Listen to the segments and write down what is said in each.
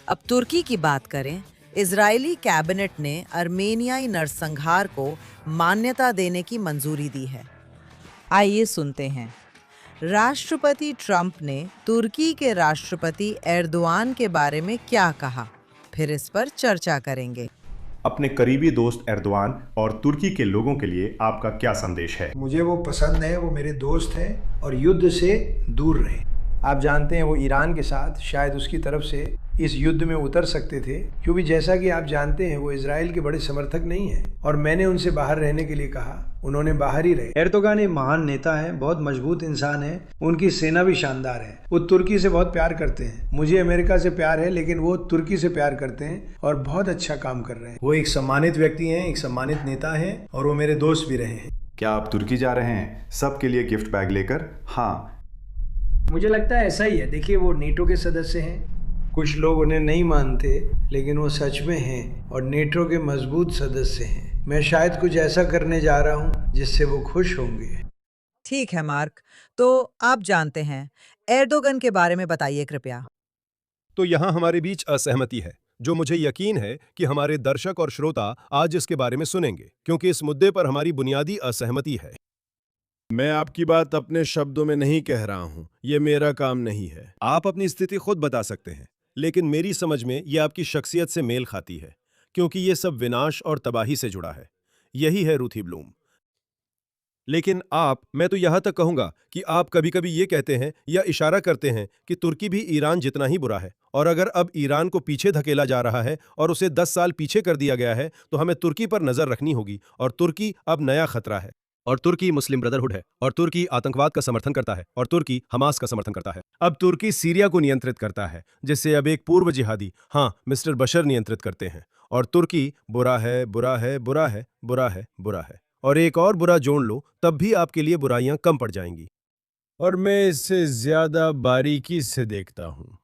अब तुर्की की बात करें। इजरायली कैबिनेट ने अर्मेनियाई नरसंहार को मान्यता देने की मंजूरी दी है। आइए सुनते हैं। राष्ट्रपति ट्रंप ने तुर्की के राष्ट्रपति एर्दोआन के बारे में क्या कहा, फिर इस पर चर्चा करेंगे। अपने करीबी दोस्त एर्दोआन और तुर्की के लोगों के लिए आपका क्या संदेश है? मुझे वो पसंद है, वो मेरे दोस्त हैं और युद्ध से दूर रहे। आप जानते हैं वो ईरान के साथ शायद उसकी तरफ से इस युद्ध में उतर सकते थे, क्योंकि जैसा कि आप जानते हैं वो इजराइल के बड़े समर्थक नहीं हैं और मैंने उनसे बाहर रहने के लिए कहा, उन्होंने बाहर ही रहे। एर्दोगान एक महान नेता है, बहुत मजबूत इंसान है, उनकी सेना भी शानदार है। वो तुर्की से बहुत प्यार करते हैं। मुझे अमेरिका से प्यार है, लेकिन वो तुर्की से प्यार करते हैं और बहुत अच्छा काम कर रहे हैं। वो एक सम्मानित व्यक्ति हैं, एक सम्मानित नेता हैं और वो मेरे दोस्त भी रहे हैं। क्या आप तुर्की जा रहे हैं सबके लिए गिफ्ट बैग लेकर? हाँ, मुझे लगता है ऐसा ही है। देखिए, वो नेटो के सदस्य हैं। कुछ लोग उन्हें नहीं मानते, लेकिन वो सच में हैं और नेटो के मजबूत सदस्य हैं। मैं शायद कुछ ऐसा करने जा रहा हूं जिससे वो खुश होंगे। ठीक है मार्क, तो आप जानते हैं। एर्दोगन के बारे में बताइए कृपया। तो यहाँ हमारे बीच असहमति है, जो मुझे यकीन है कि हमारे दर्शक और श्रोता आज इसके बारे में सुनेंगे, क्योंकि इस मुद्दे पर हमारी बुनियादी असहमति है। मैं आपकी बात अपने शब्दों में नहीं कह रहा हूं, ये मेरा काम नहीं है। आप अपनी स्थिति खुद बता सकते हैं, लेकिन मेरी समझ में ये आपकी शख्सियत से मेल खाती है, क्योंकि ये सब विनाश और तबाही से जुड़ा है। यही है रूथी ब्लूम। लेकिन मैं तो यहां तक कहूंगा कि आप कभी-कभी ये कहते हैं या इशारा करते हैं कि तुर्की भी ईरान जितना ही बुरा है, और अगर अब ईरान को पीछे धकेला जा रहा है और उसे 10 साल पीछे कर दिया गया है, तो हमें तुर्की पर नजर रखनी होगी। और तुर्की अब नया खतरा है, और तुर्की मुस्लिम ब्रदरहुड है, और तुर्की आतंकवाद का समर्थन करता है, और तुर्की हमास का समर्थन करता है। अब तुर्की सीरिया को नियंत्रित करता है, जिससे अब एक पूर्व जिहादी मिस्टर बशर नियंत्रित करते हैं। और तुर्की बुरा है, बुरा है, बुरा है, बुरा है, बुरा है, और एक और बुरा जोड़ लो, तब भी आपके लिए बुराइयां कम पड़ जाएंगी। और मैं इसे ज्यादा बारीकी से देखता हूं।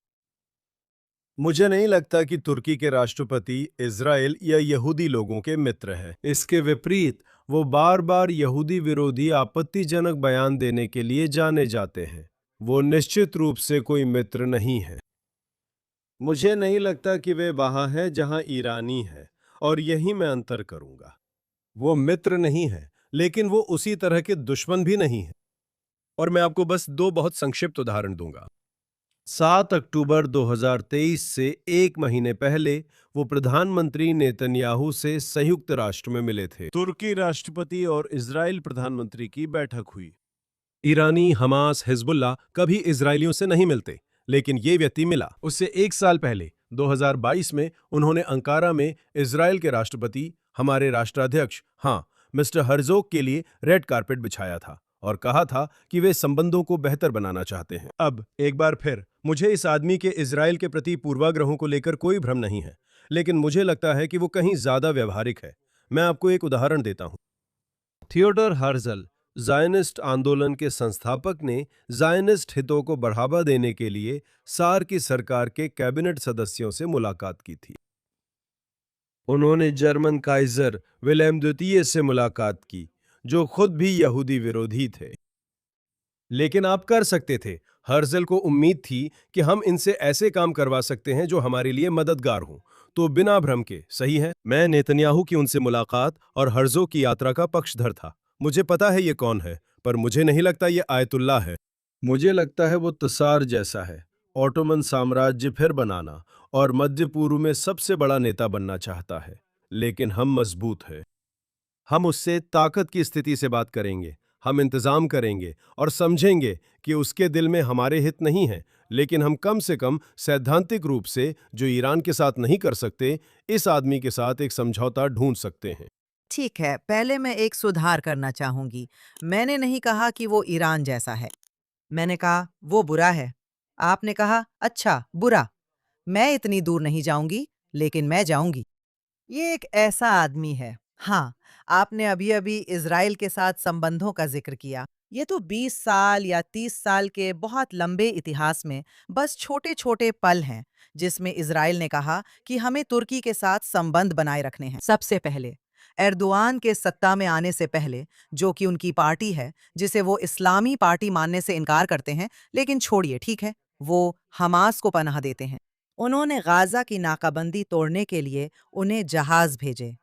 मुझे नहीं लगता कि तुर्की के राष्ट्रपति इजराइल या यहूदी लोगों के मित्र हैं। इसके विपरीत वो बार बार यहूदी विरोधी आपत्तिजनक बयान देने के लिए जाने जाते हैं। वो निश्चित रूप से कोई मित्र नहीं है। मुझे नहीं लगता कि वे वहां हैं जहां ईरानी है, और यही मैं अंतर करूंगा। वो मित्र नहीं है, लेकिन वो उसी तरह के दुश्मन भी नहीं है। और मैं आपको बस 2 बहुत संक्षिप्त उदाहरण दूंगा। 7 अक्टूबर 2023 से 1 महीने पहले वो प्रधानमंत्री नेतन्याहू से संयुक्त राष्ट्र में मिले थे। तुर्की राष्ट्रपति और इजराइल प्रधानमंत्री की बैठक हुई। ईरानी, हमास, हिजबुल्लाह कभी इजरायलियों से नहीं मिलते, लेकिन ये व्यक्ति मिला। उससे 1 साल पहले 2022 में उन्होंने अंकारा में इजराइल के राष्ट्रपति, हमारे राष्ट्राध्यक्ष मिस्टर हर्जोग के लिए रेड कारपेट बिछाया था और कहा था कि वे संबंधों को बेहतर बनाना चाहते हैं। अब एक बार फिर मुझे इस आदमी के इजराइल के प्रति पूर्वाग्रहों को लेकर कोई भ्रम नहीं है, लेकिन मुझे लगता है कि वो कहीं ज्यादा व्यवहारिक है। मैं आपको एक उदाहरण देता हूं। थियोडोर हर्जल, ज़ायनिस्ट आंदोलन के संस्थापक, ने ज़ायनिस्ट हितों को बढ़ावा देने के लिए सार की सरकार के कैबिनेट सदस्यों से मुलाकात की थी। उन्होंने जर्मन काइजर विलेम द्वितीय से मुलाकात की, जो खुद भी यहूदी विरोधी थे। लेकिन आप कर सकते थे। हर्जल को उम्मीद थी कि हम इनसे ऐसे काम करवा सकते हैं जो हमारे लिए मददगार हों, तो बिना भ्रम के, सही है, मैं नेतन्याहू की उनसे मुलाकात और हर्जोग की यात्रा का पक्षधर था। मुझे पता है ये कौन है, पर मुझे नहीं लगता ये आयतुल्लाह है। मुझे लगता है वो तसार जैसा है, ऑटोमन साम्राज्य फिर बनाना और मध्य पूर्व में सबसे बड़ा नेता बनना चाहता है। लेकिन हम मजबूत हैं। हम उससे ताकत की स्थिति से बात करेंगे, हम इंतजाम करेंगे और समझेंगे कि उसके दिल में हमारे हित नहीं है, लेकिन हम कम से कम सैद्धांतिक रूप से, जो ईरान के साथ नहीं कर सकते, इस आदमी के साथ एक समझौता ढूंढ सकते हैं। ठीक है, पहले मैं एक सुधार करना चाहूंगी। मैंने नहीं कहा कि वो ईरान जैसा है, मैंने कहा वो बुरा है। आपने कहा अच्छा बुरा। मैं इतनी दूर नहीं जाऊंगी, लेकिन मैं जाऊंगी। ये एक ऐसा आदमी है। आपने अभी अभी इजराइल के साथ संबंधों का जिक्र किया। ये तो 20 साल या 30 साल के बहुत लंबे इतिहास में बस छोटे छोटे पल हैं, जिसमें इजराइल ने कहा कि हमें तुर्की के साथ संबंध बनाए रखने हैं। सबसे पहले एर्दोआन के सत्ता में आने से पहले, जो कि उनकी पार्टी है, जिसे वो इस्लामी पार्टी मानने से इनकार करते हैं, लेकिन छोड़िए, ठीक है, वो हमास को पनाह देते हैं। उन्होंने गाजा की नाकाबंदी तोड़ने के लिए उन्हें जहाज भेजे।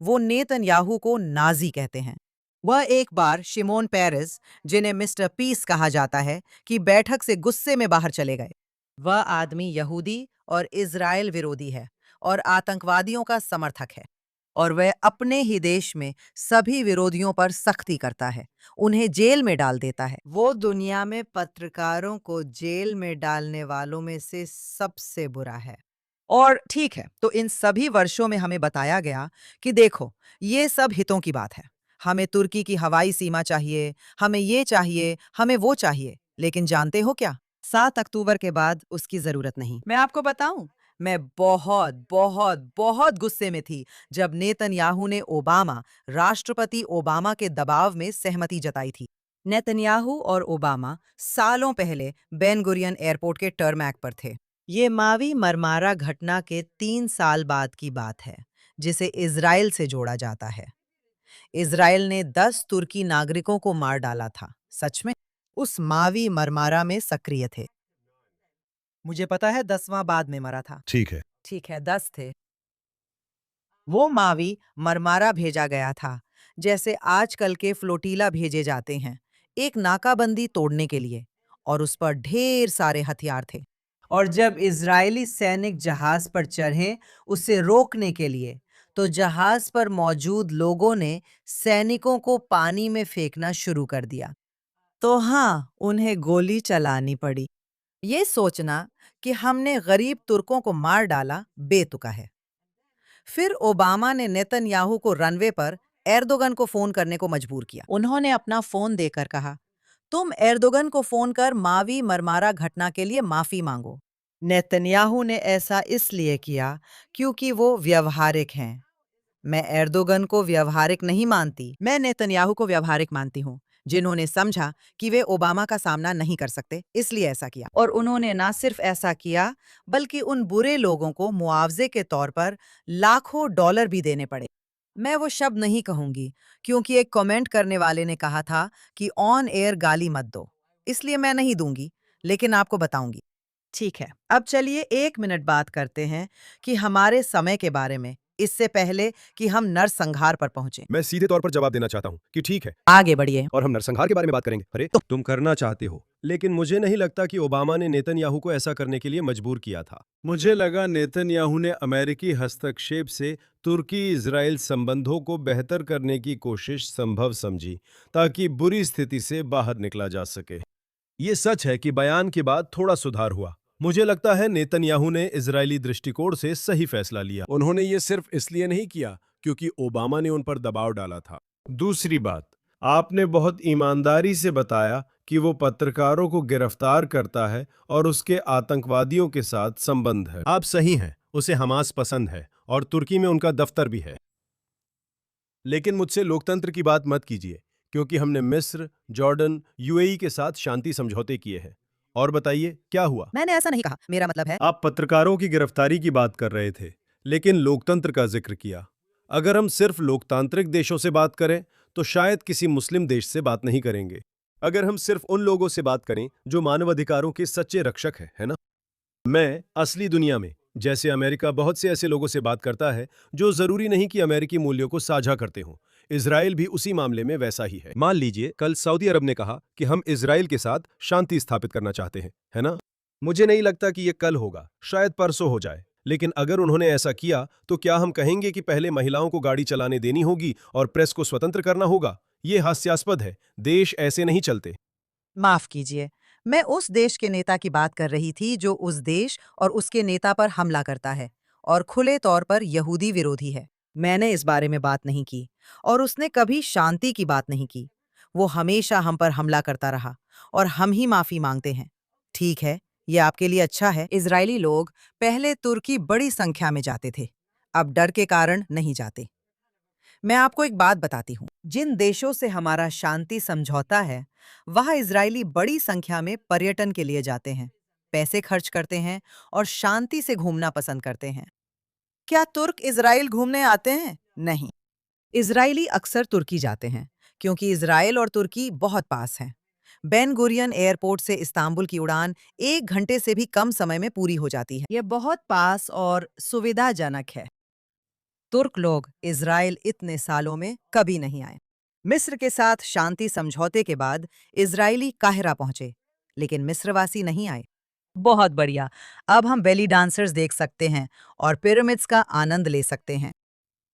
वो नेतन्याहू को नाजी कहते हैं। वह एक बार शिमोन पेरेस, जिन्हें मिस्टर पीस कहा जाता है, की बैठक से गुस्से में बाहर चले गए। वह आदमी यहूदी और इज़राइल विरोधी है और आतंकवादियों का समर्थक है, और वह अपने ही देश में सभी विरोधियों पर सख्ती करता है, उन्हें जेल में डाल देता है। वो दुनिया में पत्रकारों को जेल में डालने वालों में से सबसे बुरा है। और ठीक है, तो इन सभी वर्षों में हमें बताया गया कि देखो, ये सब हितों की बात है। हमें तुर्की की हवाई सीमा चाहिए, हमें ये चाहिए, हमें वो चाहिए। लेकिन जानते हो क्या? 7 अक्टूबर के बाद उसकी जरूरत नहीं। मैं आपको बताऊं, मैं बहुत बहुत बहुत गुस्से में थी जब नेतन्याहू ने राष्ट्रपति ओबामा के दबाव में सहमति जताई थी। नेतन्याहू और ओबामा सालों पहले बेन गुरियन एयरपोर्ट के टर्मैक पर थे। ये मावी मरमारा घटना के 3 साल बाद की बात है, जिसे इज़राइल से जोड़ा जाता है। इज़राइल ने 10 तुर्की नागरिकों को मार डाला था। सच में? उस मावी मरमारा में सक्रिय थे। मुझे पता है 10वां बाद में मरा था। ठीक है। ठीक है, 10 थे। वो मावी मरमारा भेजा गया था, जैसे आजकल के फ्लोटीला भेजे जाते हैं, एक नाकाबंदी तोड़ने के लिए, और उस पर ढेर सारे हथियार थे। और जब इजरायली सैनिक जहाज पर चढ़े उसे रोकने के लिए, तो जहाज पर मौजूद लोगों ने सैनिकों को पानी में फेंकना शुरू कर दिया। तो हाँ, उन्हें गोली चलानी पड़ी। ये सोचना कि हमने गरीब तुर्कों को मार डाला बेतुका है। फिर ओबामा ने नेतन्याहू को रनवे पर एर्दोगन को फोन करने को मजबूर किया। उन्होंने अपना फोन देकर कहा, तुम एर्दोगन को फोन कर मावी मरमारा घटना के लिए माफी मांगो। नेतन्याहू ने ऐसा इसलिए किया क्योंकि वो व्यवहारिक हैं। मैं एर्दोगन को व्यवहारिक नहीं मानती, मैं नेतन्याहू को व्यवहारिक मानती हूँ, जिन्होंने समझा कि वे ओबामा का सामना नहीं कर सकते, इसलिए ऐसा किया। और उन्होंने ना सिर्फ ऐसा किया, बल्कि उन बुरे लोगों को मुआवजे के तौर पर लाखों डॉलर भी देने पड़े। मैं वो शब्द नहीं कहूंगी, क्योंकि एक कमेंट करने वाले ने कहा था कि ऑन एयर गाली मत दो, इसलिए मैं नहीं दूंगी, लेकिन आपको बताऊंगी। ठीक है, अब चलिए 1 मिनट बात करते हैं कि हमारे समय के बारे में, इससे पहले कि हम नरसंहार पर पहुंचे। मैं सीधे तौर पर जवाब देना चाहता हूँ कि ठीक है, आगे बढ़िए। और हम नरसंहार के बारे में बात करेंगे। अरे तुम करना चाहते हो, लेकिन मुझे नहीं लगता कि ओबामा ने नेतन्याहू को ऐसा करने के लिए मजबूर किया था। मुझे लगा नेतन्याहू ने अमेरिकी हस्तक्षेप से तुर्की इजराइल संबंधों को बेहतर करने की कोशिश संभव समझी, ताकि बुरी स्थिति से बाहर निकला जा सके। ये सच है कि बयान के बाद थोड़ा सुधार हुआ। मुझे लगता है नेतन्याहू ने इजरायली दृष्टिकोण से सही फैसला लिया। उन्होंने ये सिर्फ इसलिए नहीं किया क्योंकि ओबामा ने उन पर दबाव डाला था। दूसरी बात, आपने बहुत ईमानदारी से बताया कि वो पत्रकारों को गिरफ्तार करता है और उसके आतंकवादियों के साथ संबंध है। आप सही हैं, उसे हमास पसंद है और तुर्की में उनका दफ्तर भी है। लेकिन मुझसे लोकतंत्र की बात मत कीजिए, क्योंकि हमने मिस्र, जॉर्डन, यूएई के साथ शांति समझौते किए हैं। और बताइए क्या हुआ? मैंने ऐसा नहीं कहा, मेरा मतलब है। आप पत्रकारों की गिरफ्तारी की बात कर रहे थे, लेकिन लोकतंत्र का जिक्र किया। अगर हम सिर्फ लोकतांत्रिक देशों से बात करें, तो शायद किसी मुस्लिम देश से बात नहीं करेंगे। अगर हम सिर्फ उन लोगों से बात करें जो मानवाधिकारों के सच्चे रक्षक है ना? मैं असली दुनिया में, जैसे अमेरिका, बहुत से ऐसे लोगों से बात करता है जो जरूरी नहीं कि अमेरिकी मूल्यों को साझा करते हों। इजराइल भी उसी मामले में वैसा ही है। मान लीजिए कल सऊदी अरब ने कहा कि हम इजराइल के साथ शांति स्थापित करना चाहते हैं, है ना? मुझे नहीं लगता कि यह कल होगा, शायद परसों हो जाए। लेकिन अगर उन्होंने ऐसा किया, तो क्या हम कहेंगे कि पहले महिलाओं को गाड़ी चलाने देनी होगी और प्रेस को स्वतंत्र करना होगा? यह हास्यास्पद है। देश ऐसे नहीं चलते। माफ कीजिए, मैं उस देश के नेता की बात कर रही थी जो उस देश और उसके नेता पर हमला करता है और खुले तौर पर यहूदी विरोधी है। मैंने इस बारे में बात नहीं की, और उसने कभी शांति की बात नहीं की। वो हमेशा हम पर हमला करता रहा, और हम ही माफी मांगते हैं। ठीक है, ये आपके लिए अच्छा है। इजरायली लोग पहले तुर्की बड़ी संख्या में जाते थे, अब डर के कारण नहीं जाते। मैं आपको एक बात बताती हूँ, जिन देशों से हमारा शांति समझौता है, वहाँ इजरायली बड़ी संख्या में पर्यटन के लिए जाते हैं, पैसे खर्च करते हैं और शांति से घूमना पसंद करते हैं। क्या तुर्क इजराइल घूमने आते हैं? नहीं। इजरायली अक्सर तुर्की जाते हैं, क्योंकि इजराइल और तुर्की बहुत पास हैं। बेन गुरियन एयरपोर्ट से इस्तांबुल की उड़ान 1 घंटे से भी कम समय में पूरी हो जाती है। यह बहुत पास और सुविधाजनक है। तुर्क लोग इज़राइल इतने सालों में कभी नहीं आए। मिस्र के साथ शांति समझौते के बाद इज़राइली काहिरा पहुंचे, लेकिन मिस्रवासी नहीं आए। बहुत बढ़िया। अब हम बेली डांसर्स देख सकते हैं और पिरामिड्स का आनंद ले सकते हैं।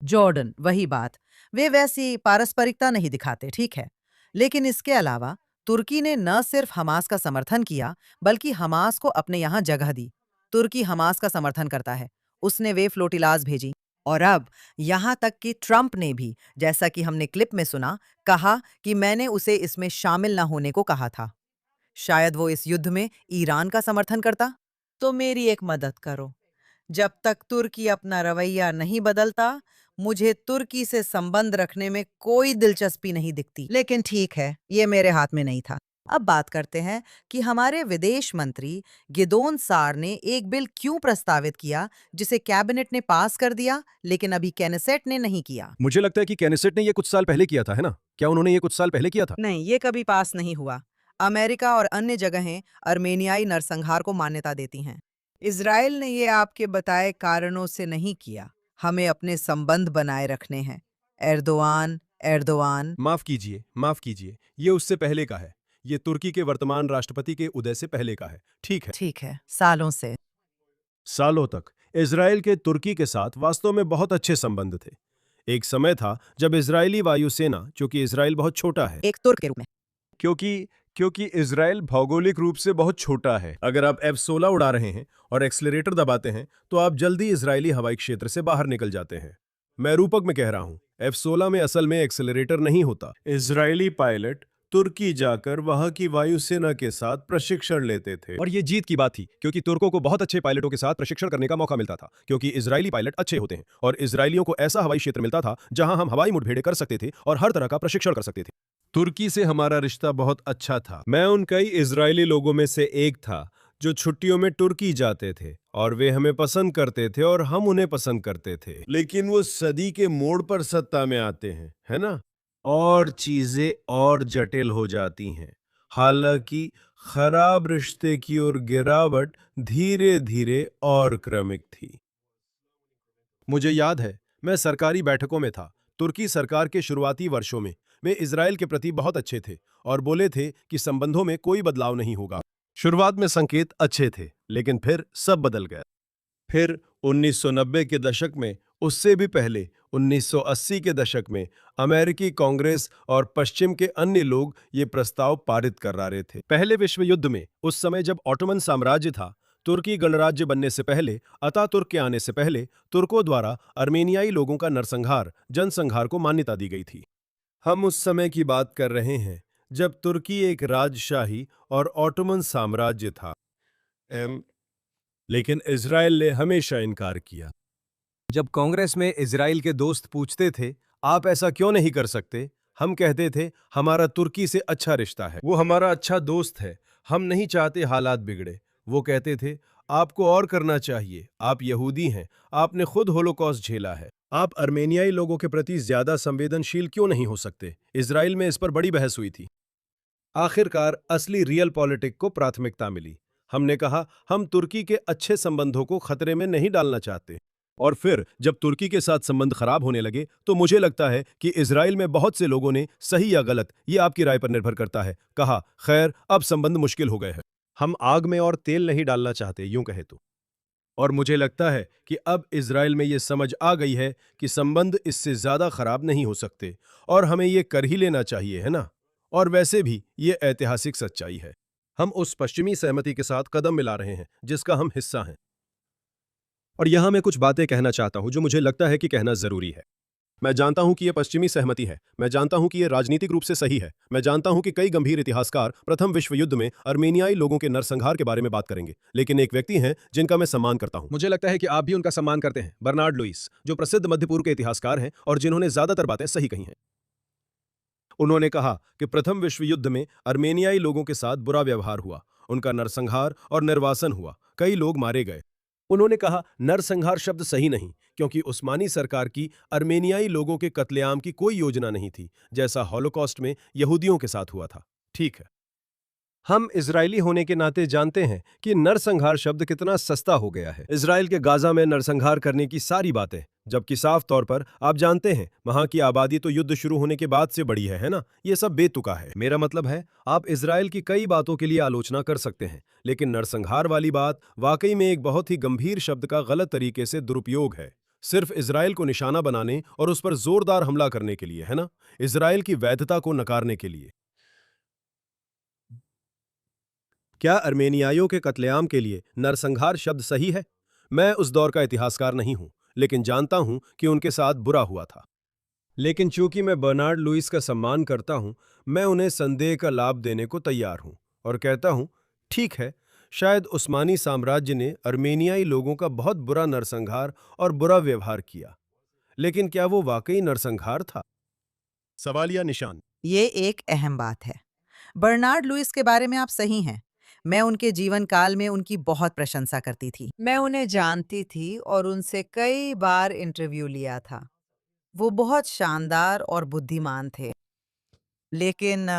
जॉर्डन, वही बात। वे वैसी पारस्परिकता नहीं दिखाते, ठीक है। लेकिन इसके अलावा तुर्की ने न सिर्फ हमास का समर्थन किया, बल्कि हमास को अपने यहाँ जगह दी। तुर्की हमास का समर्थन करता है। उसने वे फ्लोटिलाज भेजी। और अब यहाँ तक कि ट्रंप ने भी, जैसा कि हमने क्लिप में सुना, कहा कि मैंने उसे इसमें शामिल न होने को कहा था। शायद वो इस युद्ध में ईरान का समर्थन करता। तो मेरी एक मदद करो। जब तक तुर्की अपना रवैया नहीं बदलता, मुझे तुर्की से संबंध रखने में कोई दिलचस्पी नहीं दिखती। लेकिन ठीक है, ये मेरे हाथ में नहीं था। अब बात करते हैं कि हमारे विदेश मंत्री गिदोन सार ने एक बिल क्यों प्रस्तावित किया जिसे कैबिनेट ने पास कर दिया, लेकिन अभी कैनेसेट ने नहीं किया। मुझे लगता है कि कैनेसेट ने ये कुछ साल पहले किया था, है ना? क्या उन्होंने ये कुछ साल पहले किया था? नहीं, ये कभी पास नहीं हुआ। अमेरिका और अन्य जगहें अर्मेनियाई नरसंहार को मान्यता देती हैं। इज़राइल ने ये आपके बताए कारणों से नहीं किया। हमें अपने संबंध बनाए रखने हैं। एर्दोआन एर्दोआन माफ कीजिए, ये उससे पहले का है। ये तुर्की के वर्तमान राष्ट्रपति के उदय से पहले का है। ठीक है, सालों से। सालों तक इजराइल के तुर्की के साथ वास्तव में बहुत अच्छे संबंध थे। एक समय था जब इजरायली वायुसेना, क्योंकि इजराइल बहुत छोटा है, एक तुर्क के रूप में। क्योंकि इजराइल भौगोलिक रूप से बहुत छोटा है, अगर आप F-16 उड़ा रहे हैं और एक्सेलरेटर दबाते हैं तो आप जल्दी इजरायली हवाई क्षेत्र से बाहर निकल जाते हैं। मैं रूपक में कह रहा हूं, F-16 में असल में एक्सेलरेटर नहीं होता। इजरायली पायलट तुर्की जाकर वहां की वायुसेना के साथ प्रशिक्षण लेते थे, और ये जीत की बात थी क्योंकि तुर्कों को बहुत अच्छे पायलटों के साथ प्रशिक्षण करने का मौका मिलता था, क्योंकि इजरायली पायलट अच्छे होते हैं और इजरायलियों को ऐसा हवाई क्षेत्र मिलता था जहां हम हवाई मुठभेड़ें कर सकते थे और हर तरह का प्रशिक्षण कर सकते थे। तुर्की से हमारा रिश्ता बहुत अच्छा था। मैं उन कई इजरायली लोगों में से एक था जो छुट्टियों में तुर्की जाते थे, और वे हमें पसंद करते थे और हम उन्हें पसंद करते थे। लेकिन वो सदी के मोड़ पर सत्ता में आते हैं, है ना? और चीजें और जटिल हो जाती हैं। हालांकि खराब रिश्ते की ओर गिरावट धीरे धीरे और क्रमिक थी। मुझे याद है, मैं सरकारी बैठकों में था। तुर्की सरकार के शुरुआती वर्षों में वे इजराइल के प्रति बहुत अच्छे थे और बोले थे कि संबंधों में कोई बदलाव नहीं होगा। शुरुआत में संकेत अच्छे थे, लेकिन फिर सब बदल गया। फिर 1990 के दशक में, उससे भी पहले 1980 के दशक में, अमेरिकी कांग्रेस और पश्चिम के अन्य लोग ये प्रस्ताव पारित करा रहे थे। पहले विश्व युद्ध में, उस समय जब ऑटोमन साम्राज्य था, तुर्की गणराज्य बनने से पहले, अतातुर्क के आने से पहले, तुर्कों द्वारा अर्मेनियाई लोगों का नरसंहार, जनसंहार को मान्यता दी गई थी। हम उस समय की बात कर रहे हैं जब तुर्की एक राजशाही और ऑटोमन साम्राज्य था। लेकिन इजराइल ने हमेशा इनकार किया। जब कांग्रेस में इजराइल के दोस्त पूछते थे, आप ऐसा क्यों नहीं कर सकते, हम कहते थे, हमारा तुर्की से अच्छा रिश्ता है, वो हमारा अच्छा दोस्त है, हम नहीं चाहते हालात बिगड़े। वो कहते थे, आपको और करना चाहिए, आप यहूदी हैं, आपने खुद होलोकॉस्ट झेला है, आप अर्मेनियाई लोगों के प्रति ज्यादा संवेदनशील क्यों नहीं हो सकते? इजराइल में इस पर बड़ी बहस हुई थी। आखिरकार असली रियल पॉलिटिक को प्राथमिकता मिली। हमने कहा, हम तुर्की के अच्छे संबंधों को खतरे में नहीं डालना चाहते। और फिर जब तुर्की के साथ संबंध खराब होने लगे तो मुझे लगता है कि इजराइल में बहुत से लोगों ने, सही या गलत ये आपकी राय पर निर्भर करता है, कहा, खैर अब संबंध मुश्किल हो गए हैं, हम आग में और तेल नहीं डालना चाहते, यूं कहे तो। और मुझे लगता है कि अब इजराइल में ये समझ आ गई है कि संबंध इससे ज्यादा खराब नहीं हो सकते और हमें ये कर ही लेना चाहिए, है ना? और वैसे भी ये ऐतिहासिक सच्चाई है। हम उस पश्चिमी सहमति के साथ कदम मिला रहे हैं जिसका हम हिस्सा हैं। और यहां मैं कुछ बातें कहना चाहता हूं जो मुझे लगता है कि कहना जरूरी है। मैं जानता हूं कि यह पश्चिमी सहमति है, मैं जानता हूं कि यह राजनीतिक रूप से सही है, मैं जानता हूं कि कई गंभीर इतिहासकार प्रथम विश्व युद्ध में अर्मेनियाई लोगों के नरसंहार के बारे में बात करेंगे, लेकिन एक व्यक्ति हैं जिनका मैं सम्मान करता हूं। मुझे लगता है कि आप भी उनका सम्मान करते हैं, बर्नार्ड लुईस, जो प्रसिद्ध मध्य पूर्व के इतिहासकार हैं और जिन्होंने ज्यादातर बातें सही कही हैं। उन्होंने कहा कि प्रथम विश्व युद्ध में अर्मेनियाई लोगों के साथ बुरा व्यवहार हुआ, उनका नरसंहार और निर्वासन हुआ, कई लोग मारे गए। उन्होंने कहा, नरसंहार शब्द सही नहीं, क्योंकि उस्मानी सरकार की अर्मेनियाई लोगों के कत्लेआम की कोई योजना नहीं थी, जैसा हॉलोकॉस्ट में यहूदियों के साथ हुआ था। ठीक है, हम इजरायली होने के नाते जानते हैं कि नरसंहार शब्द कितना सस्ता हो गया है। इजराइल के गाजा में नरसंहार करने की सारी बातें, जबकि साफ तौर पर आप जानते हैं वहां की आबादी तो युद्ध शुरू होने के बाद से बढ़ी है ना? ये सब बेतुका है। मेरा मतलब है, आप इजराइल की कई बातों के लिए आलोचना कर सकते हैं, लेकिन नरसंहार वाली बात वाकई में एक बहुत ही गंभीर शब्द का गलत तरीके से दुरुपयोग है। सिर्फ इजराइल को निशाना बनाने और उस पर जोरदार हमला करने के लिए, है ना? इजराइल की वैधता को नकारने के लिए। क्या अर्मेनियाइयों के कत्लेआम के लिए नरसंहार शब्द सही है? मैं उस दौर का इतिहासकार नहीं हूं, लेकिन जानता हूं कि उनके साथ बुरा हुआ था। लेकिन चूंकि मैं बर्नार्ड लुईस का सम्मान करता हूं, मैं उन्हें संदेह का लाभ देने को तैयार हूं और कहता हूं, ठीक है, शायद उस्मानी साम्राज्य ने अर्मेनियाई लोगों का बहुत बुरा नरसंहार और बुरा व्यवहार किया, लेकिन क्या वो वाकई नरसंहार था? सवालिया निशान। ये एक अहम बात है। बर्नार्ड लुइस के बारे में आप सही हैं। मैं उनके जीवन काल में उनकी बहुत प्रशंसा करती थी। मैं उन्हें जानती थी और उनसे कई बार इंटरव्यू लिया था। वो बहुत शानदार और बुद्धिमान थे। लेकिन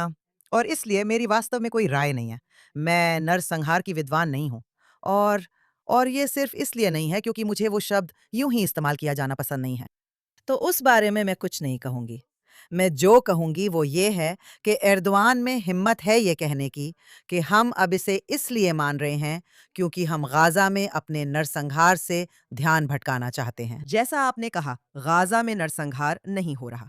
और इसलिए मेरी वास्तव में कोई राय नहीं है। मैं नरसंहार की विद्वान नहीं हूँ। और और ये सिर्फ इसलिए नहीं है क्योंकि मुझे वो शब्द यूं ही इस्तेमाल किया जाना पसंद नहीं है। तो उस बारे में मैं कुछ नहीं कहूँगी। मैं जो कहूँगी वो ये है कि एर्दोआन में हिम्मत है ये कहने की कि हम अब इसे इसलिए मान रहे हैं क्योंकि हम गाज़ा में अपने नरसंहार से ध्यान भटकाना चाहते हैं। जैसा आपने कहा, गाज़ा में नरसंहार नहीं हो रहा।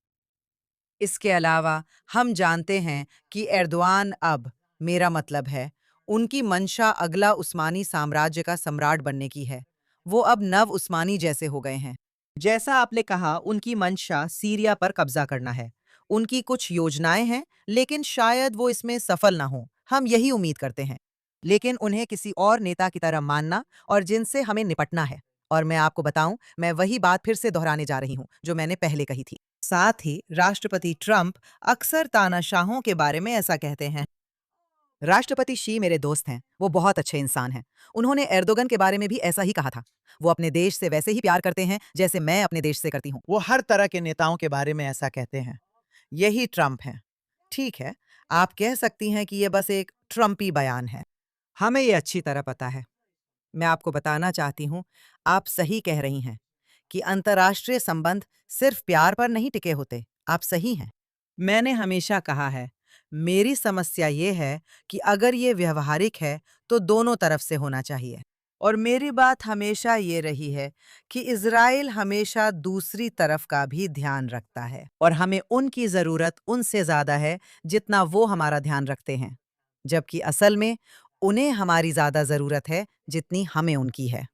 इसके अलावा हम जानते हैं कि एर्दोआन अब, मेरा मतलब है, उनकी मंशा अगला उस्मानी साम्राज्य का सम्राट बनने की है। वो अब नव उस्मानी जैसे हो गए हैं। जैसा आपने कहा, उनकी मंशा सीरिया पर कब्जा करना है। उनकी कुछ योजनाएं हैं, लेकिन शायद वो इसमें सफल ना हों। हम यही उम्मीद करते हैं। लेकिन उन्हें किसी और नेता की तरह मानना और जिनसे हमें निपटना है। और मैं आपको बताऊं, मैं वही बात फिर से दोहराने जा रही हूं जो मैंने पहले कही थी। साथ ही राष्ट्रपति ट्रंप अक्सर तानाशाहों के बारे में ऐसा कहते हैं। राष्ट्रपति शी मेरे दोस्त हैं। वो बहुत अच्छे इंसान हैं। उन्होंने एर्दोगन के बारे में भी ऐसा ही कहा था। वो अपने देश से वैसे ही प्यार करते हैं जैसे मैं अपने देश से करती हूँ। वो हर तरह के नेताओं के बारे में ऐसा कहते हैं। यही ट्रंप है। ठीक है, आप कह सकती हैं कि ये बस एक ट्रंपी बयान है। हमें ये अच्छी तरह पता है। मैं आपको बताना चाहती हूँ, आप सही कह रही हैं कि अंतर्राष्ट्रीय संबंध सिर्फ प्यार पर नहीं टिके होते। आप सही हैं। मैंने हमेशा कहा है, मेरी समस्या ये है कि अगर ये व्यवहारिक है तो दोनों तरफ से होना चाहिए। और मेरी बात हमेशा ये रही है कि इज़राइल हमेशा दूसरी तरफ का भी ध्यान रखता है और हमें उनकी ज़रूरत उनसे ज़्यादा है जितना वो हमारा ध्यान रखते हैं, जबकि असल में उन्हें हमारी ज़्यादा ज़रूरत है जितनी हमें उनकी है।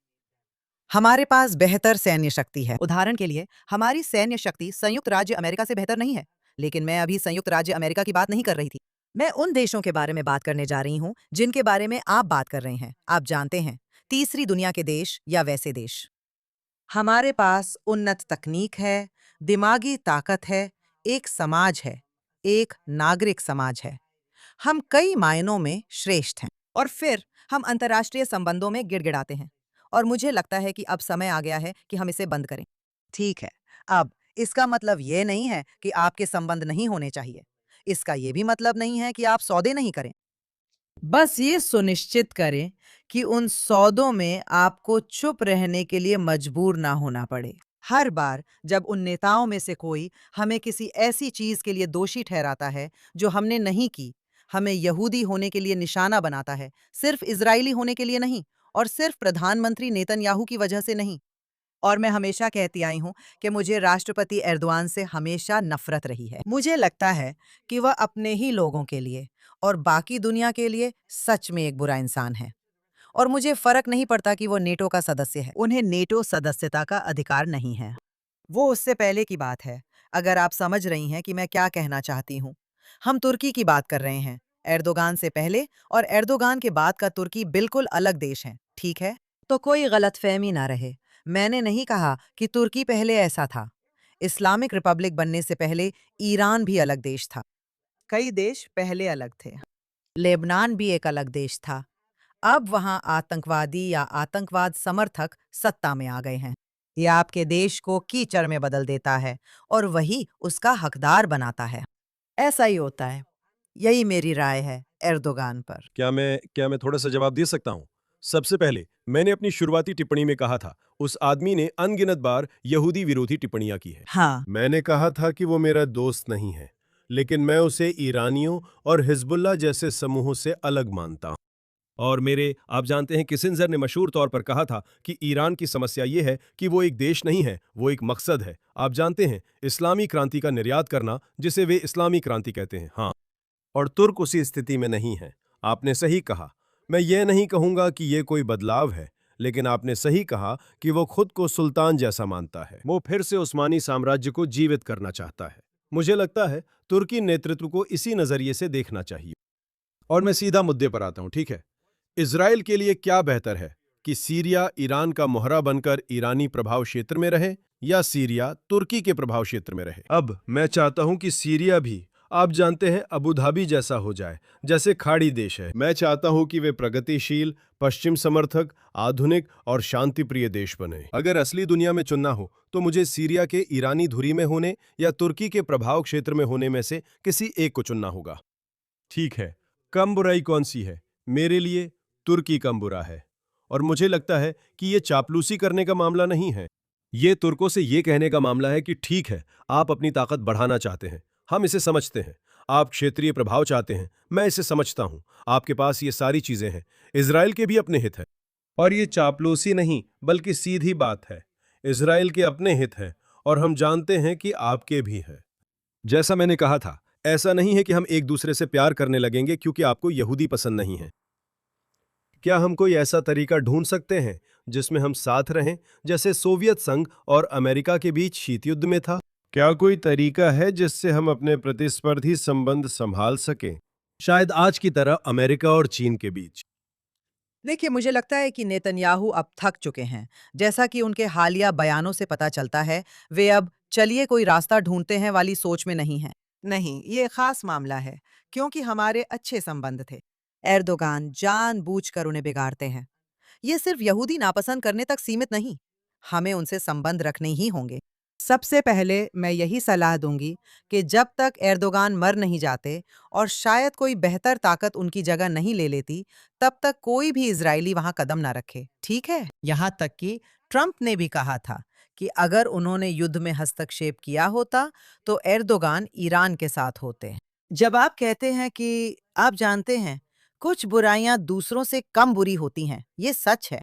हमारे पास बेहतर सैन्य शक्ति है। उदाहरण के लिए, हमारी सैन्य शक्ति संयुक्त राज्य अमेरिका से बेहतर नहीं है। लेकिन मैं अभी संयुक्त राज्य अमेरिका की बात नहीं कर रही थी। मैं उन देशों के बारे में बात करने जा रही हूँ जिनके बारे में आप बात कर रहे हैं। आप जानते हैं, तीसरी दुनिया के देश या वैसे देश। हमारे पास उन्नत तकनीक है, दिमागी ताकत है, एक समाज है, एक नागरिक समाज है। हम कई मायनों में श्रेष्ठ हैं। और फिर हम अंतर्राष्ट्रीय संबंधों में गिड़गिड़ाते हैं। और मुझे लगता है कि अब समय आ गया है कि हम इसे बंद करें। ठीक है, अब इसका मतलब ये नहीं है कि आपके संबंध नहीं होने चाहिए। इसका ये भी मतलब नहीं है कि आप सौदे नहीं करें। बस ये सुनिश्चित करें कि उन सौदों में आपको चुप रहने के लिए मजबूर ना होना पड़े। हर बार जब उन नेताओं में से कोई हमें किसी ऐसी चीज के लिए दोषी ठहराता है जो हमने नहीं की, हमें यहूदी होने के लिए निशाना बनाता है, सिर्फ इजरायली होने के लिए नहीं, और सिर्फ प्रधानमंत्री नेतन्याहू की वजह से नहीं। और मैं हमेशा कहती आई हूँ कि मुझे राष्ट्रपति एर्दोआन से हमेशा नफरत रही है। मुझे लगता है कि वह अपने ही लोगों के लिए और बाकी दुनिया के लिए सच में एक बुरा इंसान है। और मुझे फर्क नहीं पड़ता कि वो नेटो का सदस्य है। उन्हें नेटो सदस्यता का अधिकार नहीं है। वो उससे पहले की बात है। अगर आप समझ रही हैं कि मैं क्या कहना चाहती हूँ। हम तुर्की की बात कर रहे हैं। एर्दोगान से पहले और एर्दोगान के बाद का तुर्की बिल्कुल अलग देश है, ठीक है? तो कोई गलतफहमी ना रहे। मैंने नहीं कहा कि तुर्की पहले ऐसा था। इस्लामिक रिपब्लिक बनने से पहले ईरान भी अलग देश था। कई देश पहले अलग थे। लेबनान भी एक अलग देश था। अब वहां आतंकवादी या आतंकवाद समर्थक सत्ता में आ गए हैं। यह आपके देश को कीचड़ में बदल देता है और वही उसका हकदार बनाता है। ऐसा ही होता है। यही मेरी राय है। एर्दोगान पर। क्या मैं थोड़ा सा जवाब दे सकता हूं? सबसे पहले मैंने अपनी शुरुआती टिप्पणी में कहा था उस आदमी ने अनगिनत बार यहूदी विरोधी टिप्पणियां की है। हाँ, मैंने कहा था कि वो मेरा दोस्त नहीं है, लेकिन मैं उसे ईरानियों और हिजबुल्लाह जैसे समूहों से अलग मानता हूं। और मेरे आप जानते हैं किसिंजर ने मशहूर तौर पर कहा था कि ईरान की समस्या ये है कि वो एक देश नहीं है, वो एक मकसद है। आप जानते हैं इस्लामी क्रांति का निर्यात करना, जिसे वे इस्लामी क्रांति कहते हैं। हाँ, और तुर्क उसी स्थिति में नहीं है। आपने सही कहा। मैं ये नहीं कहूंगा कि ये कोई बदलाव है, लेकिन आपने सही कहा कि वो खुद को सुल्तान जैसा मानता है। वो फिर से उस्मानी साम्राज्य को जीवित करना चाहता है। मुझे लगता है तुर्की नेतृत्व को इसी नजरिए से देखना चाहिए। और मैं सीधा मुद्दे पर आता हूं, ठीक है? इजराइल के लिए क्या बेहतर है कि सीरिया ईरान का मोहरा बनकर ईरानी प्रभाव क्षेत्र में रहे या सीरिया तुर्की के प्रभाव क्षेत्र में रहे? अब मैं चाहता हूं कि सीरिया भी, आप जानते हैं, अबू धाबी जैसा हो जाए, जैसे खाड़ी देश है। मैं चाहता हूं कि वे प्रगतिशील, पश्चिम समर्थक, आधुनिक और शांतिप्रिय देश बने। अगर असली दुनिया में चुनना हो तो मुझे सीरिया के ईरानी धुरी में होने या तुर्की के प्रभाव क्षेत्र में होने में से किसी एक को चुनना होगा। ठीक है, कम बुराई कौन सी है? मेरे लिए तुर्की कम बुरा है। और मुझे लगता है कि ये चापलूसी करने का मामला नहीं है। ये तुर्कों से ये कहने का मामला है कि ठीक है, आप अपनी ताकत बढ़ाना चाहते हैं, हम इसे समझते हैं। आप क्षेत्रीय प्रभाव चाहते हैं, मैं इसे समझता हूं। आपके पास ये सारी चीजें हैं। इजराइल के भी अपने हित हैं। और ये चापलूसी नहीं, बल्कि सीधी बात है। इजराइल के अपने हित हैं और हम जानते हैं कि आपके भी हैं। जैसा मैंने कहा था, ऐसा नहीं है कि हम एक दूसरे से प्यार करने लगेंगे क्योंकि आपको यहूदी पसंद नहीं है। क्या हम कोई ऐसा तरीका ढूंढ सकते हैं जिसमें हम साथ रहें, जैसे सोवियत संघ और अमेरिका के बीच शीत युद्ध में था? क्या कोई तरीका है जिससे हम अपने प्रतिस्पर्धी संबंध संभाल सकें, शायद आज की तरह अमेरिका और चीन के बीच? देखिए, मुझे लगता है कि नेतन्याहू अब थक चुके हैं। जैसा कि उनके हालिया बयानों से पता चलता है, वे अब चलिए कोई रास्ता ढूंढते हैं वाली सोच में नहीं हैं। नहीं, ये खास मामला है, क्योंकि हमारे अच्छे संबंध थे। एर्दोगान जानबूझकर उन्हें बिगाड़ते हैं। ये सिर्फ यहूदी नापसंद करने तक सीमित नहीं, हमें उनसे संबंध रखने ही होंगे। सबसे पहले मैं यही सलाह दूंगी कि जब तक एर्दोगान मर नहीं जाते और शायद कोई बेहतर ताकत उनकी जगह नहीं ले लेती, तब तक कोई भी इजरायली वहां कदम ना रखे, ठीक है? यहाँ तक कि ट्रंप ने भी कहा था कि अगर उन्होंने युद्ध में हस्तक्षेप किया होता तो एर्दोगान ईरान के साथ होते। जब आप कहते हैं कि आप जानते हैं कुछ बुराइयां दूसरों से कम बुरी होती हैं, ये सच है।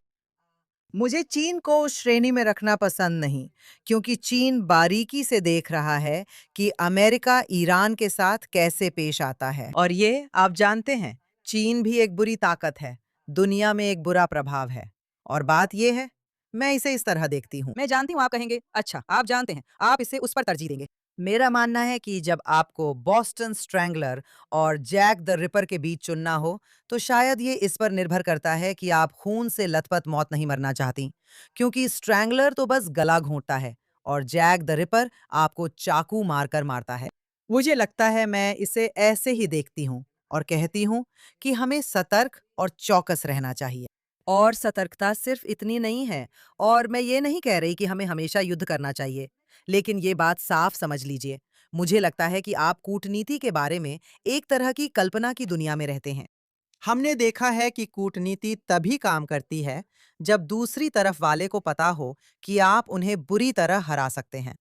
मुझे चीन को उस श्रेणी में रखना पसंद नहीं, क्योंकि चीन बारीकी से देख रहा है कि अमेरिका ईरान के साथ कैसे पेश आता है। और ये आप जानते हैं, चीन भी एक बुरी ताकत है, दुनिया में एक बुरा प्रभाव है। और बात ये है, मैं इसे इस तरह देखती हूँ। मैं जानती हूँ आप कहेंगे, अच्छा आप जानते हैं, आप इसे उस पर तरजीह देंगे। मेरा मानना है कि जब आपको बॉस्टन स्ट्रैंगलर और जैक द रिपर के बीच चुनना हो, तो शायद ये इस पर निर्भर करता है कि आप खून से लथपथ मौत नहीं मरना चाहती, क्योंकि स्ट्रैंगलर तो बस गला घोंटता है और जैक द रिपर आपको चाकू मारकर मारता है। मुझे लगता है मैं इसे ऐसे ही देखती हूँ और कहती हूँ कि हमें सतर्क और चौकस रहना चाहिए। और सतर्कता सिर्फ इतनी नहीं है, और मैं ये नहीं कह रही कि हमें हमेशा युद्ध करना चाहिए, लेकिन ये बात साफ समझ लीजिए, मुझे लगता है कि आप कूटनीति के बारे में एक तरह की कल्पना की दुनिया में रहते हैं। हमने देखा है कि कूटनीति तभी काम करती है जब दूसरी तरफ वाले को पता हो कि आप उन्हें बुरी तरह हरा सकते हैं।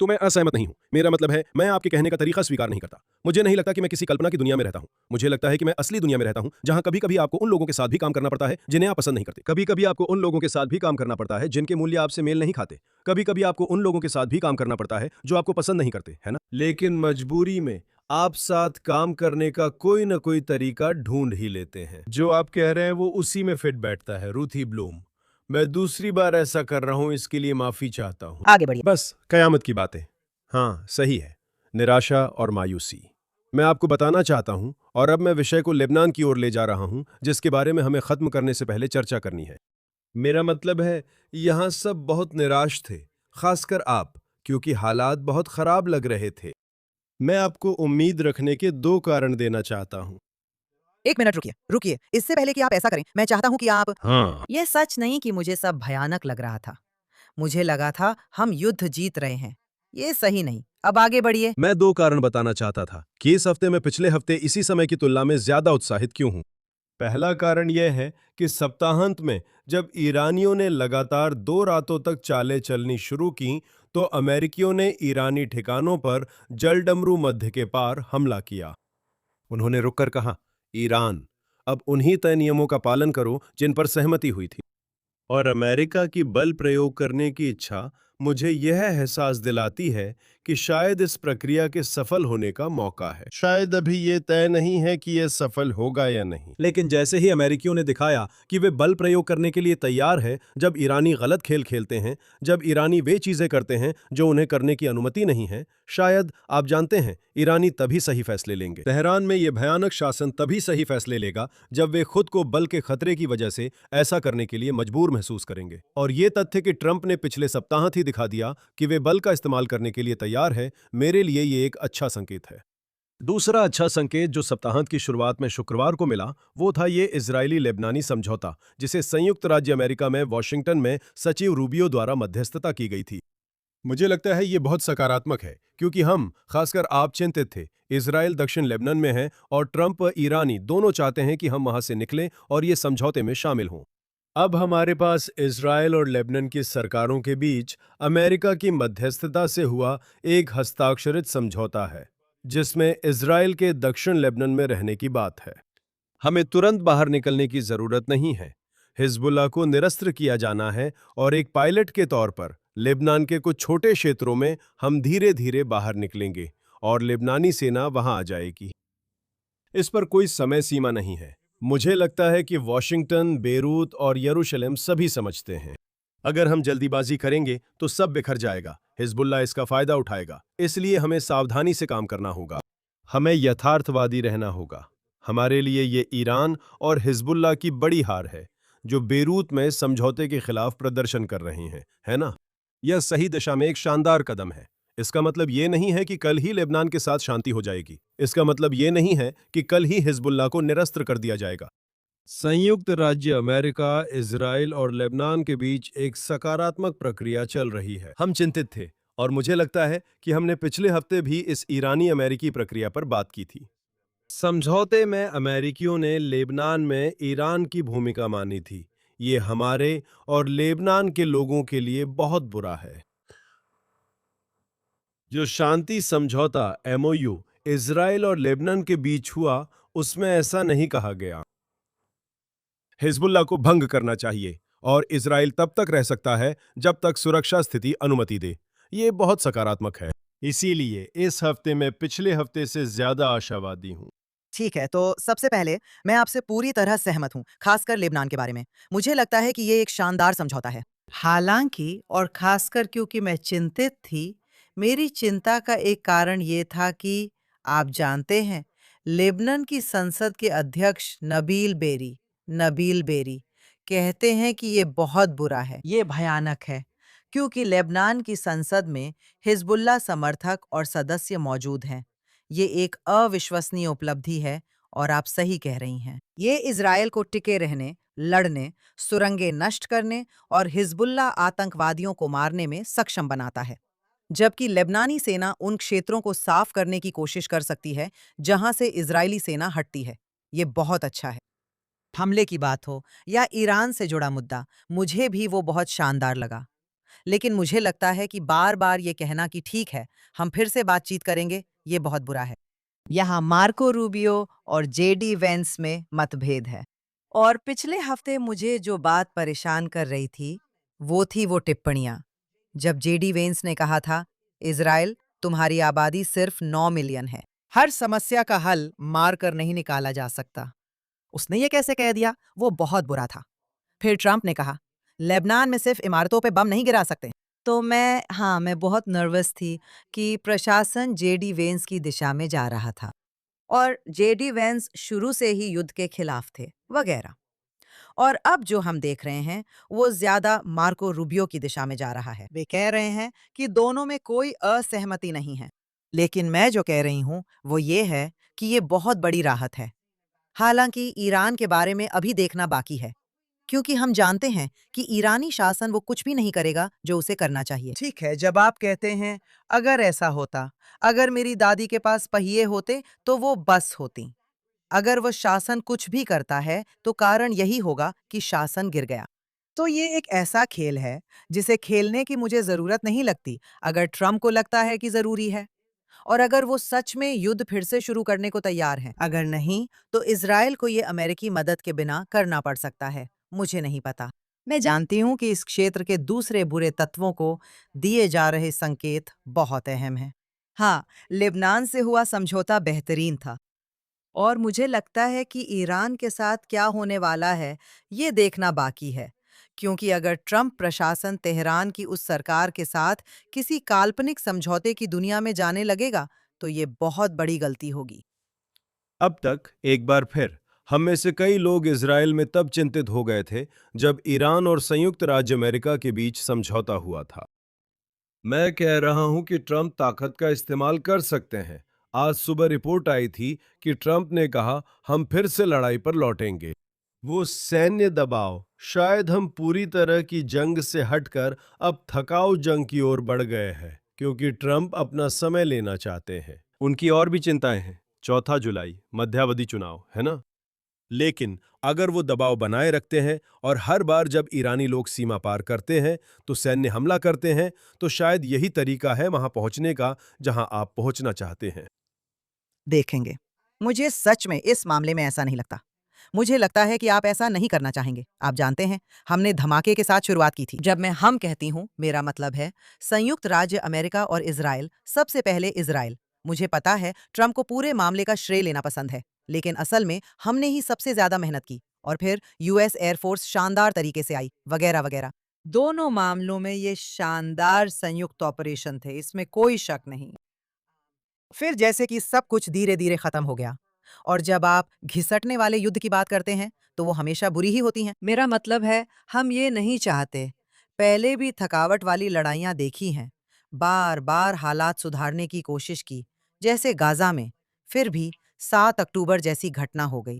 तो मैं असहमत नहीं हूं। मेरा मतलब है, मैं आपके कहने का तरीका स्वीकार नहीं करता। मुझे नहीं लगता कि मैं किसी कल्पना की दुनिया में रहता हूं। मुझे लगता है कि मैं असली दुनिया में रहता हूं, जहां कभी-कभी आपको उन लोगों के साथ भी काम करना पड़ता है जिन्हें आप पसंद नहीं करते। कभी-कभी आपको उन लोगों के साथ भी काम करना पड़ता है जिनके मूल्य आपसे मेल नहीं खाते। कभी-कभी आपको उन लोगों के साथ भी काम करना पड़ता है जो आपको पसंद नहीं करते, है ना? लेकिन मजबूरी में आप साथ काम करने का कोई न कोई तरीका ढूंढ ही लेते हैं। जो आप कह रहे हैं वो उसी में फिट बैठता है, रूथी ब्लूम। मैं दूसरी बार ऐसा कर रहा हूं, इसके लिए माफी चाहता हूं। आगे बढ़िए। बस कयामत की बातें। हाँ, सही है, निराशा और मायूसी। मैं आपको बताना चाहता हूं, और अब मैं विषय को लेबनान की ओर ले जा रहा हूं, जिसके बारे में हमें खत्म करने से पहले चर्चा करनी है। मेरा मतलब है, यहां सब बहुत निराश थे, खासकर आप, क्योंकि हालात बहुत खराब लग रहे थे। मैं आपको उम्मीद रखने के 2 कारण देना चाहता हूं। एक मिनट रुकिए, रुकिए। इससे पहले कि आप ऐसा करें, मैं चाहता हूं कि आप। हाँ, यह सच नहीं कि मुझे सब भयानक लग रहा था। मुझे लगा था हम युद्ध जीत रहे हैं। ये सही नहीं, अब आगे बढ़िए। मैं 2 कारण बताना चाहता था कि इस हफ्ते में पिछले हफ्ते इसी समय की तुलना में ज्यादा उत्साहित क्यों हूं। पहला कारण यह है कि सप्ताहांत में जब ईरानियों ने लगातार 2 रातों तक चालें चलनी शुरू की, तो अमेरिकियों ने ईरानी ठिकानों पर जलडमरू मध्य के पार हमला किया। उन्होंने रुककर कहा, ईरान, अब उन्हीं तय नियमों का पालन करो जिन पर सहमति हुई थी। और अमेरिका की बल प्रयोग करने की इच्छा मुझे यह एहसास दिलाती है कि शायद इस प्रक्रिया के सफल होने का मौका है। शायद अभी ये तय नहीं है कि यह सफल होगा या नहीं, लेकिन जैसे ही अमेरिकियों ने दिखाया कि वे बल प्रयोग करने के लिए तैयार है, जब ईरानी गलत खेल खेलते हैं, जब ईरानी वे चीजें करते हैं जो उन्हें करने की अनुमति नहीं है, शायद आप जानते हैं, ईरानी तभी सही फैसले लेंगे। तेहरान में यह भयानक शासन तभी सही फैसले लेगा जब वे खुद को बल के खतरे की वजह से ऐसा करने के लिए मजबूर महसूस करेंगे। और ये तथ्य कि ट्रंप ने पिछले सप्ताह ही दिखा दिया कि वे बल का इस्तेमाल करने के लिए तैयार है, मेरे लिए ये एक अच्छा संकेत है। दूसरा अच्छा संकेत जो सप्ताहांत की शुरुआत में शुक्रवार को मिला, वो था ये इजरायली लेबनानी समझौता, जिसे संयुक्त राज्य अमेरिका में वॉशिंगटन में सचिव रूबियो द्वारा मध्यस्थता की गई थी। मुझे लगता है ये बहुत सकारात्मक है, क्योंकि हम, खासकर आप, चिंतित थे। इजराइल दक्षिण लेबनान में है और ट्रंप ईरानी दोनों चाहते हैं कि हम वहां से निकलें और ये समझौते में शामिल हों। अब हमारे पास इजराइल और लेबनान की सरकारों के बीच अमेरिका की मध्यस्थता से हुआ एक हस्ताक्षरित समझौता है, जिसमें इजराइल के दक्षिण लेबनान में रहने की बात है। हमें तुरंत बाहर निकलने की जरूरत नहीं है। हिजबुल्लाह को निरस्त्र किया जाना है और एक पायलट के तौर पर लेबनान के कुछ छोटे क्षेत्रों में हम धीरे धीरे बाहर निकलेंगे और लेबनानी सेना वहां आ जाएगी। इस पर कोई समय सीमा नहीं है। मुझे लगता है कि वॉशिंगटन, बेरूत और यरूशलेम सभी समझते हैं। अगर हम जल्दीबाजी करेंगे तो सब बिखर जाएगा, हिजबुल्लाह इसका फायदा उठाएगा। इसलिए हमें सावधानी से काम करना होगा। हमें यथार्थवादी रहना होगा। हमारे लिए ये ईरान और हिजबुल्लाह की बड़ी हार है, जो बेरूत में समझौते के खिलाफ प्रदर्शन कर रहे हैं, है ना? यह सही दिशा में एक शानदार कदम है। इसका मतलब ये नहीं है कि कल ही लेबनान के साथ शांति हो जाएगी। इसका मतलब ये नहीं है कि कल ही हिजबुल्लाह को निरस्त्र कर दिया जाएगा। संयुक्त राज्य अमेरिका, इजराइल और लेबनान के बीच एक सकारात्मक प्रक्रिया चल रही है। हम चिंतित थे और मुझे लगता है कि हमने पिछले हफ्ते भी इस ईरानी अमेरिकी प्रक्रिया पर बात की थी। समझौते में अमेरिकियों ने लेबनान में ईरान की भूमिका मानी थी। ये हमारे और लेबनान के लोगों के लिए बहुत बुरा है। जो शांति समझौता MOU इजराइल और लेबनान के बीच हुआ, उसमें ऐसा नहीं कहा गया। हिजबुल्लाह को भंग करना चाहिए और इजराइल तब तक रह सकता है जब तक सुरक्षा स्थिति अनुमति दे। ये बहुत सकारात्मक है। इसीलिए इस हफ्ते में पिछले हफ्ते से ज्यादा आशावादी हूं। ठीक है, तो सबसे पहले मैं आपसे पूरी तरह सहमत हूँ, खासकर लेबनान के बारे में। मुझे लगता है कि ये एक शानदार समझौता है। हालांकि और खासकर क्योंकि मैं चिंतित थी, मेरी चिंता का एक कारण ये था कि आप जानते हैं, लेबनान की संसद के अध्यक्ष नबील बेरी कहते हैं कि ये बहुत बुरा है, ये भयानक है, क्योंकि लेबनान की संसद में हिजबुल्लाह समर्थक और सदस्य मौजूद हैं। ये एक अविश्वसनीय उपलब्धि है और आप सही कह रही हैं। ये इजराइल को टिके रहने, लड़ने, सुरंगें नष्ट करने और हिजबुल्लाह आतंकवादियों को मारने में सक्षम बनाता है, जबकि लेबनानी सेना उन क्षेत्रों को साफ करने की कोशिश कर सकती है जहां से इजरायली सेना हटती है। ये बहुत अच्छा है। हमले की बात हो या ईरान से जुड़ा मुद्दा, मुझे भी वो बहुत शानदार लगा। लेकिन मुझे लगता है कि बार-बार ये कहना कि ठीक है, हम फिर से बातचीत करेंगे, ये बहुत बुरा है। यहाँ मार्को रूबियो और जेडी वेंस में मतभेद है। और पिछले हफ्ते मुझे जो बात परेशान कर रही थी, वो थी वो टिप्पणियाँ। जब जेडी वेंस ने कहा था, इज़राइल, तुम्हारी आबादी सिर्फ 9 मिलियन है। हर समस्या का हल मार कर नहीं निकाला जा सकता। उसने ये कैसे कह दिया? वो बहुत बुरा था। फिर ट्रंप ने कहा, लेबनान में सिर्फ इमारतों पे बम नहीं गिरा सकते। तो मैं बहुत नर्वस थी कि प्रशासन जेडी वेंस की दिशा में जा रहा था और जेडी वेंस शुरू से ही युद्ध के खिलाफ थे वगैरह। और अब जो हम देख रहे हैं वो ज्यादा मार्को रूबियो की दिशा में जा रहा है। वे कह रहे हैं कि दोनों में कोई असहमति नहीं है, लेकिन मैं जो कह रही हूँ वो ये है कि ये बहुत बड़ी राहत है। हालांकि ईरान के बारे में अभी देखना बाकी है क्योंकि हम जानते हैं कि ईरानी शासन वो कुछ भी नहीं करेगा जो उसे करना चाहिए। ठीक है, जब आप कहते हैं अगर ऐसा होता, अगर मेरी दादी के पास पहिए होते तो वो बस होती। अगर वो शासन कुछ भी करता है तो कारण यही होगा कि शासन गिर गया। तो ये एक ऐसा खेल है जिसे खेलने की मुझे जरूरत नहीं लगती, अगर ट्रम्प को लगता है कि जरूरी है, और अगर वो सच में युद्ध फिर से शुरू करने को तैयार हैं। अगर नहीं, तो इज़राइल को ये अमेरिकी मदद के बिना करना पड़ सकता है। मुझे नहीं पता। मैं जानती हूँ कि इस क्षेत्र के दूसरे बुरे तत्वों को दिए जा रहे संकेत बहुत अहम हैं। हाँ, लेबनान से हुआ समझौता बेहतरीन था, और मुझे लगता है कि ईरान के साथ क्या होने वाला है, ये देखना बाकी है। क्योंकि अगर ट्रंप प्रशासन तेहरान की उस सरकार के साथ किसी काल्पनिक समझौते की दुनिया में जाने लगेगा, तो ये बहुत बड़ी गलती होगी। अब तक एक बार फिर हम में से कई लोग इजराइल में तब चिंतित हो गए थे जब ईरान और संयुक्त राज्य अमेरिका के बीच समझौता हुआ था। मैं कह रहा हूं कि ट्रंप ताकत का इस्तेमाल कर सकते हैं। आज सुबह रिपोर्ट आई थी कि ट्रंप ने कहा हम फिर से लड़ाई पर लौटेंगे। वो सैन्य दबाव, शायद हम पूरी तरह की जंग से हटकर अब थकाऊ जंग की ओर बढ़ गए हैं, क्योंकि ट्रंप अपना समय लेना चाहते हैं। उनकी और भी चिंताएं हैं। 4 जुलाई मध्यावधि चुनाव है ना। लेकिन अगर वो दबाव बनाए रखते हैं और हर बार जब ईरानी लोग सीमा पार करते हैं तो सैन्य हमला करते हैं, तो शायद यही तरीका है वहां पहुंचने का जहां आप पहुंचना चाहते हैं। देखेंगे। मुझे सच में इस मामले में ऐसा नहीं लगता। मुझे लगता है कि आप ऐसा नहीं करना चाहेंगे। आप जानते हैं, हमने धमाके के साथ शुरुआत की थी। जब मैं हम कहती हूँ, मेरा मतलब है संयुक्त राज्य अमेरिका और इज़राइल। सबसे पहले इज़राइल। मुझे पता है ट्रंप को पूरे मामले का श्रेय लेना पसंद है, लेकिन असल में हमने ही सबसे ज्यादा मेहनत की, और फिर यूएस एयरफोर्स शानदार तरीके से आई, वगैरह वगैरह। दोनों मामलों में ये शानदार संयुक्त ऑपरेशन थे, इसमें कोई शक नहीं। फिर जैसे कि सब कुछ धीरे-धीरे खत्म हो गया, और जब आप घिसटने वाले युद्ध की बात करते हैं, तो वो हमेशा बुरी ही होती हैं। मेरा मतलब है, हम ये नहीं चाहते। पहले भी थकावट वाली लड़ाइयाँ देखी हैं, बार-बार हालात सुधारने की कोशिश की, जैसे गाज़ा में, फिर भी 7 अक्टूबर जैसी घटना हो गई।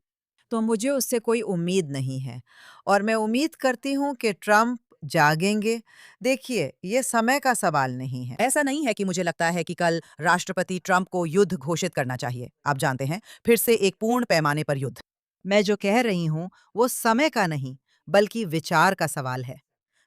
तो मुझे उससे कोई उम्मीद नहीं है, और मैं उम्मीद करती हूँ कि ट्रंप जागेंगे। देखिए, ये समय का सवाल नहीं है। ऐसा नहीं है कि मुझे लगता है कि कल राष्ट्रपति ट्रंप को युद्ध घोषित करना चाहिए। आप जानते हैं, फिर से एक पूर्ण पैमाने पर युद्ध। मैं जो कह रही हूँ, वो समय का नहीं, बल्कि विचार का सवाल है,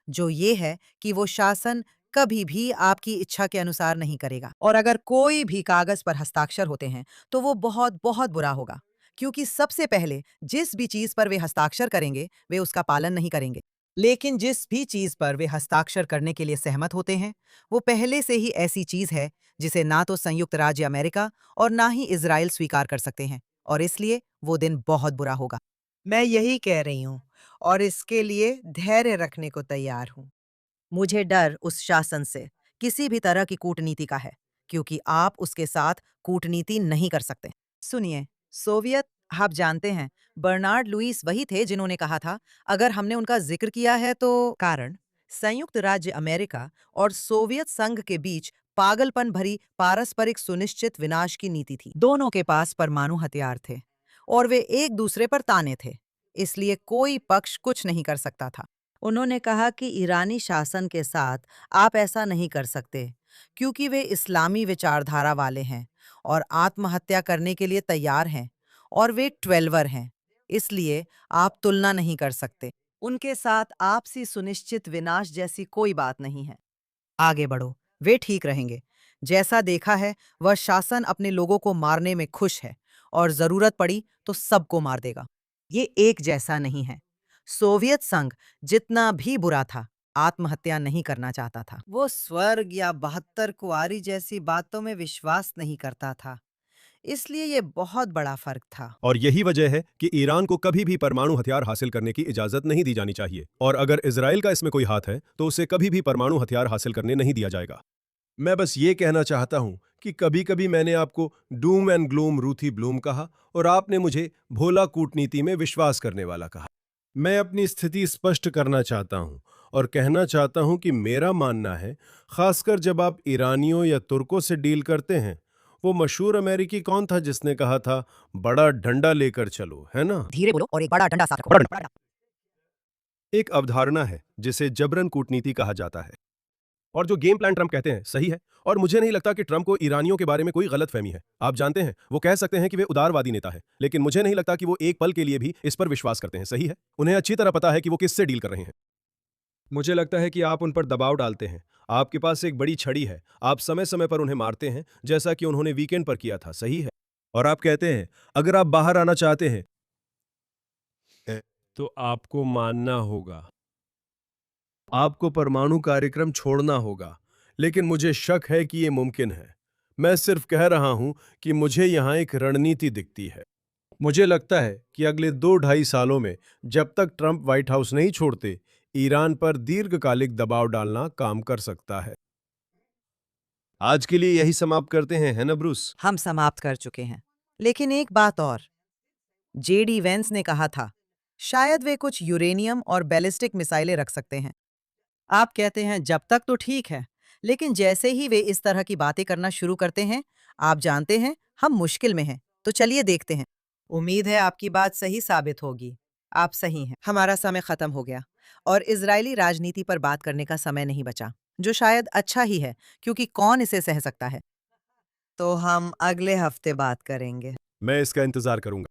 जो ये है कि वो शासन कभी भी आपकी इच्छा के अनुसार नहीं करेगा, और अगर कोई भी कागज पर हस्ताक्षर होते हैं, तो वो बहुत बहुत बुरा होगा, क्योंकि सबसे पहले जिस भी चीज पर वे हस्ताक्षर करेंगे, वे उसका पालन नहीं करेंगे। लेकिन जिस भी चीज पर वे हस्ताक्षर करने के लिए सहमत होते हैं, वो पहले से ही ऐसी चीज है जिसे ना तो संयुक्त राज्य अमेरिका और ना ही इजराइल स्वीकार कर सकते हैं, और इसलिए वो दिन बहुत बुरा होगा। मैं यही कह रही हूँ, और इसके लिए धैर्य रखने को तैयार हूँ। मुझे डर उस शासन से, किसी भी तरह की कूटनीति का है, क्योंकि आप उसके साथ कूटनीति नहीं कर सकते। सुनिए, सोवियत, आप जानते हैं, बर्नार्ड लुईस वही थे जिन्होंने कहा था, अगर हमने उनका जिक्र किया है तो कारण संयुक्त राज्य अमेरिका और सोवियत संघ के बीच पागलपन भरी पारस्परिक सुनिश्चित विनाश की नीति थी। दोनों के पास परमाणु हथियार थे, और वे एक दूसरे पर ताने थे, इसलिए कोई पक्ष कुछ नहीं कर सकता था। उन्होंने कहा कि ईरानी शासन के साथ आप ऐसा नहीं कर सकते, क्योंकि वे इस्लामी विचारधारा वाले हैं और आत्महत्या करने के लिए तैयार हैं, और वे 12 हैं, इसलिए आप तुलना नहीं कर सकते। उनके साथ आपसी सुनिश्चित विनाश जैसी कोई बात नहीं है। आगे बढ़ो, वे ठीक रहेंगे। जैसा देखा है, वह शासन अपने लोगों को मारने में खुश है, और जरूरत पड़ी तो सबको मार देगा। ये एक जैसा नहीं है। सोवियत संघ जितना भी बुरा था, आत्महत्या नहीं करना चाहता था। वो स्वर्ग या 72 कुंवारी जैसी बातों में विश्वास नहीं करता था, इसलिए ये बहुत बड़ा फर्क था। और यही वजह है कि ईरान को कभी भी परमाणु हथियार हासिल करने की इजाजत नहीं दी जानी चाहिए, और अगर इजराइल का इसमें कोई हाथ है तो उसे कभी भी परमाणु हथियार हासिल करने नहीं दिया जाएगा। मैं बस ये कहना चाहता हूं कि कभी कभी मैंने आपको Doom and gloom Ruthie Bloom कहा और आपने मुझे भोला कूटनीति में विश्वास करने वाला कहा। मैं अपनी स्थिति स्पष्ट करना चाहता हूं और कहना चाहता हूं कि मेरा मानना है, खासकर जब आप ईरानियों या तुर्कों से डील करते हैं। वो मशहूर अमेरिकी कौन था जिसने कहा था, बड़ा डंडा लेकर चलो, है ना? धीरे बोलो और एक बड़ा डंडा साथ रखो। एक अवधारणा है जिसे जबरन कूटनीति कहा जाता है। और जो गेम प्लान ट्रंप कहते हैं सही है, और मुझे नहीं लगता कि ट्रंप को ईरानियों के बारे में कोई गलतफहमी है। आप जानते हैं, वो कह सकते हैं कि वे उदारवादी नेता है, लेकिन मुझे नहीं लगता कि वो एक पल के लिए भी इस पर विश्वास करते हैं। सही है, उन्हें अच्छी तरह पता है कि वो किससे डील कर रहे हैं। मुझे लगता है कि आप उन पर दबाव डालते हैं। आपके पास एक बड़ी छड़ी है, आप समय समय पर उन्हें मारते हैं, जैसा कि उन्होंने वीकेंड पर किया था। सही है, और आप कहते हैं अगर आप बाहर आना चाहते हैं तो आपको मानना होगा, आपको परमाणु कार्यक्रम छोड़ना होगा। लेकिन मुझे शक है कि यह मुमकिन है। मैं सिर्फ कह रहा हूं कि मुझे यहां एक रणनीति दिखती है। मुझे लगता है कि अगले 2-2.5 सालों में जब तक ट्रंप व्हाइट हाउस नहीं छोड़ते, ईरान पर दीर्घकालिक दबाव डालना काम कर सकता है। आज के लिए यही समाप्त करते हैं, है ना ब्रूस? हम समाप्त कर चुके हैं। लेकिन एक बात और, जेडी वेंस ने कहा था, शायद वे कुछ यूरेनियम और बैलिस्टिक मिसाइलें रख सकते हैं। आप कहते हैं जब तक तो ठीक है, लेकिन जैसे ही वे इस तरह की बातें करना शुरू करते हैं, आप जानते हैं हम मुश्किल में हैं। तो चलिए देखते हैं। उम्मीद है आपकी बात सही साबित होगी। आप सही हैं। हमारा समय खत्म हो गया और इजरायली राजनीति पर बात करने का समय नहीं बचा, जो शायद अच्छा ही है, क्योंकि कौन इसे सह सकता है। तो हम अगले हफ्ते बात करेंगे। मैं इसका इंतजार करूंगा।